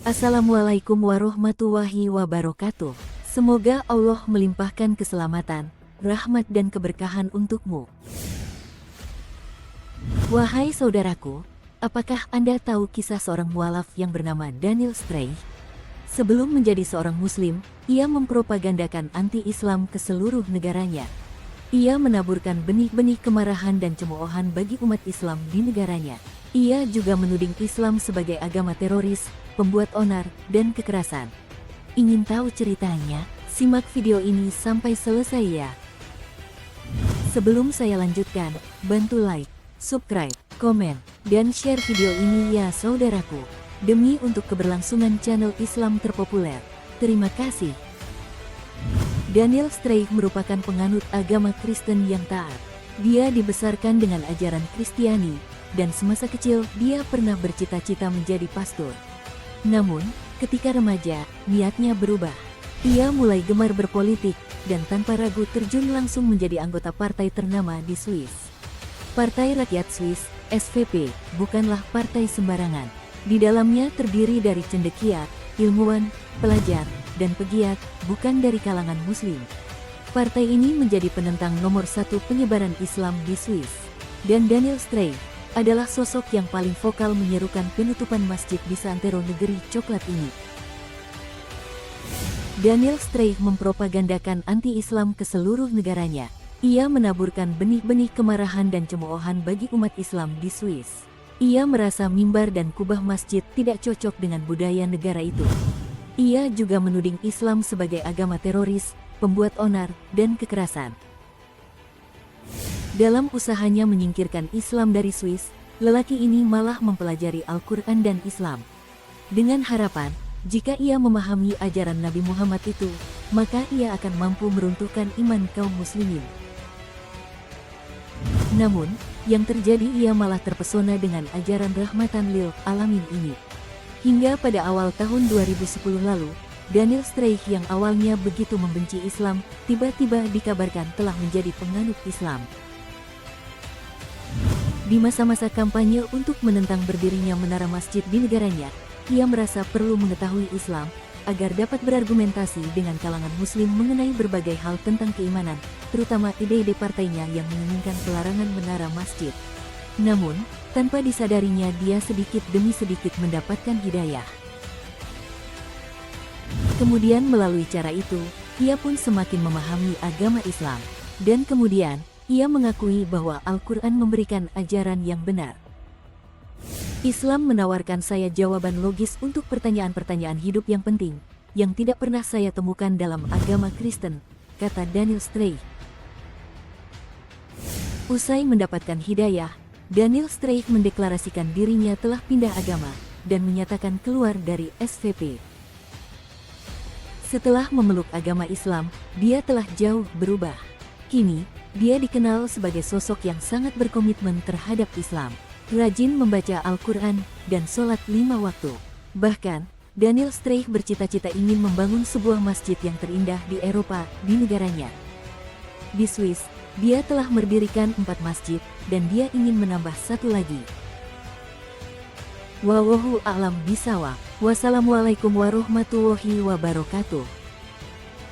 Assalamualaikum warahmatullahi wabarakatuh. Semoga Allah melimpahkan keselamatan, rahmat dan keberkahan untukmu. Wahai saudaraku, apakah Anda tahu kisah seorang mualaf yang bernama Daniel Streich? Sebelum menjadi seorang muslim, ia mempropagandakan anti-Islam ke seluruh negaranya. Ia menaburkan benih-benih kemarahan dan cemoohan bagi umat Islam di negaranya. Ia juga menuding Islam sebagai agama teroris, pembuat onar, dan kekerasan. Ingin tahu ceritanya? Simak video ini sampai selesai ya. Sebelum saya lanjutkan, bantu like, subscribe, komen, dan share video ini ya saudaraku. Demi untuk keberlangsungan channel Islam terpopuler. Terima kasih. Daniel Streich merupakan penganut agama Kristen yang taat. Dia dibesarkan dengan ajaran Kristiani, dan semasa kecil dia pernah bercita-cita menjadi pastor. Namun, ketika remaja, niatnya berubah. Ia mulai gemar berpolitik, dan tanpa ragu terjun langsung menjadi anggota partai ternama di Swiss. Partai Rakyat Swiss, SVP, bukanlah partai sembarangan. Di dalamnya terdiri dari cendekia, ilmuwan, pelajar, dan pegiat, bukan dari kalangan muslim. Partai ini menjadi penentang nomor satu penyebaran Islam di Swiss. Dan Daniel Streich adalah sosok yang paling vokal menyerukan penutupan masjid di seantero negeri coklat ini. Daniel Streich mempropagandakan anti-Islam ke seluruh negaranya. Ia menaburkan benih-benih kemarahan dan cemoohan bagi umat Islam di Swiss. Ia merasa mimbar dan kubah masjid tidak cocok dengan budaya negara itu. Ia juga menuding Islam sebagai agama teroris, pembuat onar, dan kekerasan. Dalam usahanya menyingkirkan Islam dari Swiss, lelaki ini malah mempelajari Al-Quran dan Islam. Dengan harapan, jika ia memahami ajaran Nabi Muhammad itu, maka ia akan mampu meruntuhkan iman kaum muslimin. Namun, yang terjadi ia malah terpesona dengan ajaran rahmatan lil alamin ini. Hingga pada awal tahun 2010 lalu, Daniel Streich yang awalnya begitu membenci Islam, tiba-tiba dikabarkan telah menjadi penganut Islam. Di masa-masa kampanye untuk menentang berdirinya menara masjid di negaranya, ia merasa perlu mengetahui Islam, agar dapat berargumentasi dengan kalangan muslim mengenai berbagai hal tentang keimanan, terutama ide-ide partainya yang menginginkan pelarangan menara masjid. Namun, tanpa disadarinya dia sedikit demi sedikit mendapatkan hidayah. Kemudian melalui cara itu, ia pun semakin memahami agama Islam. Dan kemudian, ia mengakui bahwa Al-Quran memberikan ajaran yang benar. Islam menawarkan saya jawaban logis untuk pertanyaan-pertanyaan hidup yang penting, yang tidak pernah saya temukan dalam agama Kristen, kata Daniel Streich. Usai mendapatkan hidayah, Daniel Streich mendeklarasikan dirinya telah pindah agama, dan menyatakan keluar dari SVP. Setelah memeluk agama Islam, dia telah jauh berubah. Kini, dia dikenal sebagai sosok yang sangat berkomitmen terhadap Islam, rajin membaca Al-Quran, dan sholat 5 waktu. Bahkan, Daniel Streich bercita-cita ingin membangun sebuah masjid yang terindah di Eropa, di negaranya. Di Swiss, dia telah mendirikan 4 masjid, dan dia ingin menambah 1 lagi. Wallahu a'lam bishawab. Wassalamualaikum warahmatullahi wabarakatuh.